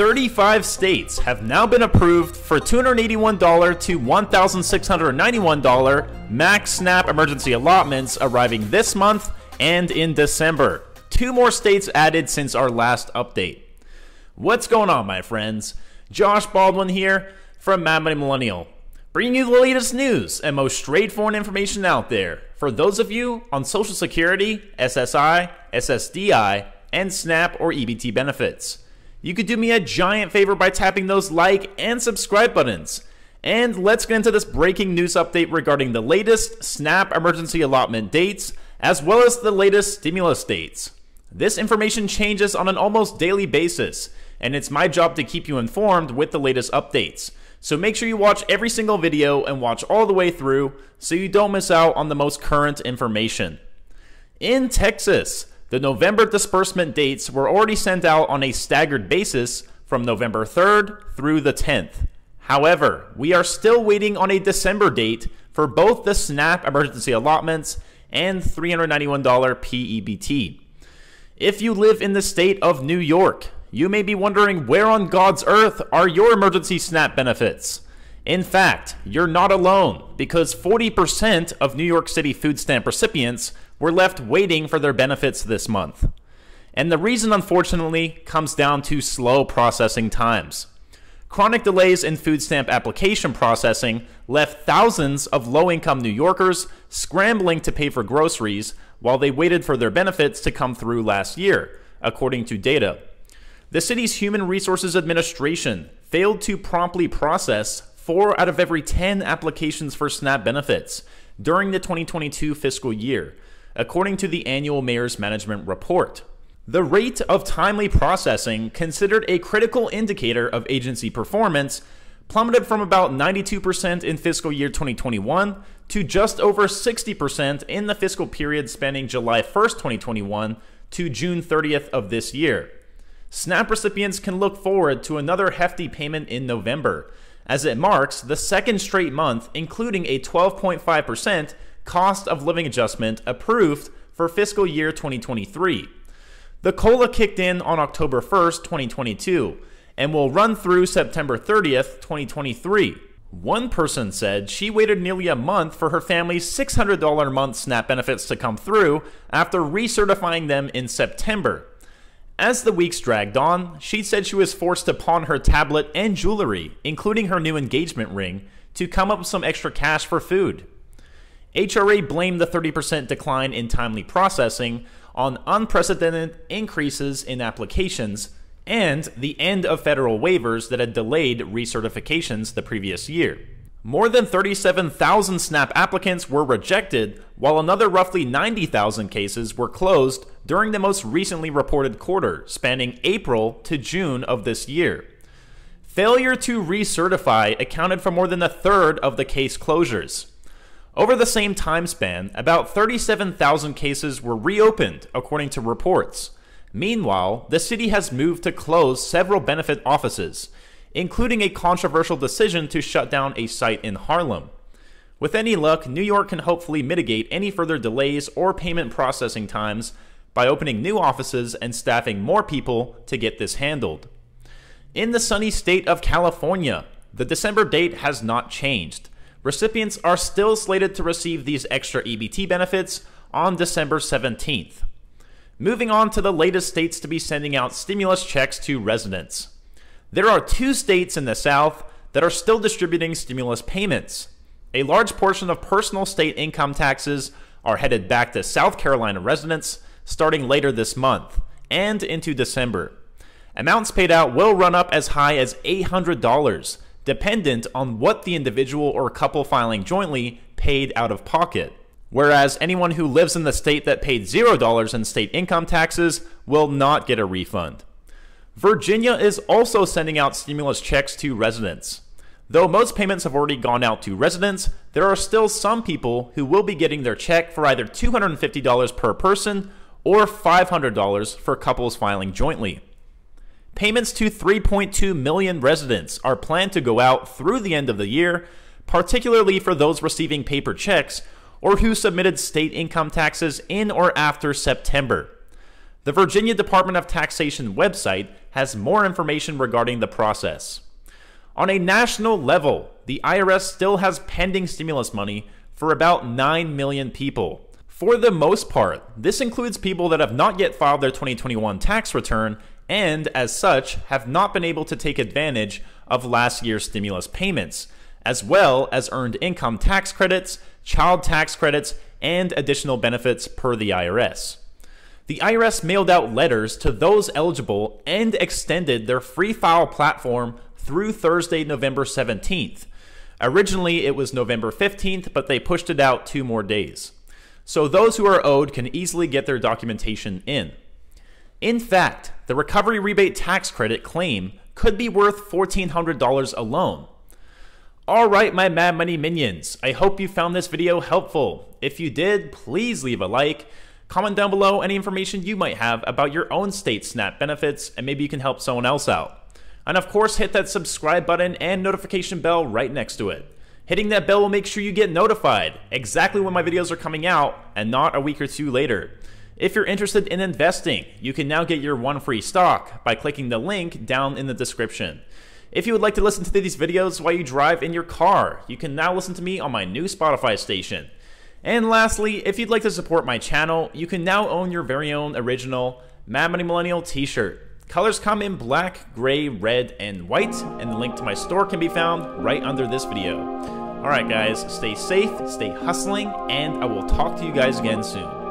35 states have now been approved for $281 to $1,691 max SNAP emergency allotments arriving this month and in December. 2 more states added since our last update. What's going on, my friends? Josh Baldwin here from Mad Money Millennial, bringing you the latest news and most straightforward information out there for those of you on Social Security, SSI, SSDI, and SNAP or EBT benefits. You could do me a giant favor by tapping those like and subscribe buttons. And let's get into this breaking news update regarding the latest SNAP emergency allotment dates, as well as the latest stimulus dates. This information changes on an almost daily basis, and it's my job to keep you informed with the latest updates. So make sure you watch every single video and watch all the way through so you don't miss out on the most current information. In Texas, the November disbursement dates were already sent out on a staggered basis from November 3rd through the 10th. However, we are still waiting on a December date for both the SNAP emergency allotments and $391 p-ebt. If you live in the state of New York, you may be wondering where on God's earth are your emergency SNAP benefits. In fact, you're not alone, because 40% of New York City food stamp recipients were left waiting for their benefits this month. And the reason, unfortunately, comes down to slow processing times. Chronic delays in food stamp application processing left thousands of low-income New Yorkers scrambling to pay for groceries while they waited for their benefits to come through last year, according to data. The city's Human Resources Administration failed to promptly process 4 out of every 10 applications for SNAP benefits during the 2022 fiscal year, according to the annual Mayor's Management Report. The rate of timely processing, considered a critical indicator of agency performance, plummeted from about 92% in fiscal year 2021 to just over 60% in the fiscal period spanning July 1st, 2021 to June 30th of this year. SNAP recipients can look forward to another hefty payment in November, as it marks the second straight month including a 12.5% cost of living adjustment approved for fiscal year 2023. The COLA kicked in on October 1st, 2022, and will run through September 30th, 2023. One person said she waited nearly a month for her family's $600 a month SNAP benefits to come through after recertifying them in September. As the weeks dragged on, she said she was forced to pawn her tablet and jewelry, including her new engagement ring, to come up with some extra cash for food. HRA blamed the 30% decline in timely processing on unprecedented increases in applications and the end of federal waivers that had delayed recertifications the previous year. More than 37,000 SNAP applicants were rejected, while another roughly 90,000 cases were closed during the most recently reported quarter, spanning April to June of this year. Failure to recertify accounted for more than a third of the case closures. Over the same time span, about 37,000 cases were reopened, according to reports. Meanwhile, the city has moved to close several benefit offices, including a controversial decision to shut down a site in Harlem. With any luck, New York can hopefully mitigate any further delays or payment processing times by opening new offices and staffing more people to get this handled. In the sunny state of California, the December date has not changed. Recipients are still slated to receive these extra EBT benefits on December 17th. Moving on to the latest states to be sending out stimulus checks to residents. There are 2 states in the South that are still distributing stimulus payments. A large portion of personal state income taxes are headed back to South Carolina residents starting later this month and into December. Amounts paid out will run up as high as $800, dependent on what the individual or couple filing jointly paid out of pocket. Whereas anyone who lives in the state that paid $0 in state income taxes will not get a refund. Virginia is also sending out stimulus checks to residents. Though most payments have already gone out to residents, there are still some people who will be getting their check for either $250 per person or $500 for couples filing jointly. Payments to 3.2 million residents are planned to go out through the end of the year, particularly for those receiving paper checks or who submitted state income taxes in or after September. The Virginia Department of Taxation website has more information regarding the process. On a national level, the IRS still has pending stimulus money for about 9 million people. For the most part, this includes people that have not yet filed their 2021 tax return and, as such, have not been able to take advantage of last year's stimulus payments, as well as earned income tax credits, child tax credits, and additional benefits per the IRS. The IRS mailed out letters to those eligible and extended their free file platform through Thursday, November 17th. Originally, it was November 15th, but they pushed it out 2 more days. So those who are owed can easily get their documentation in. In fact, the recovery rebate tax credit claim could be worth $1,400 alone. Alright, my Mad Money minions, I hope you found this video helpful. If you did, please leave a like. Comment down below any information you might have about your own state's SNAP benefits, and maybe you can help someone else out. And of course, hit that subscribe button and notification bell right next to it. Hitting that bell will make sure you get notified exactly when my videos are coming out and not a week or 2 later. If you're interested in investing, you can now get your 1 free stock by clicking the link down in the description. If you would like to listen to these videos while you drive in your car, you can now listen to me on my new Spotify station. And lastly, if you'd like to support my channel, you can now own your very own original Mad Money Millennial t-shirt. Colors come in black, gray, red, and white, and the link to my store can be found right under this video. Alright guys, stay safe, stay hustling, and I will talk to you guys again soon.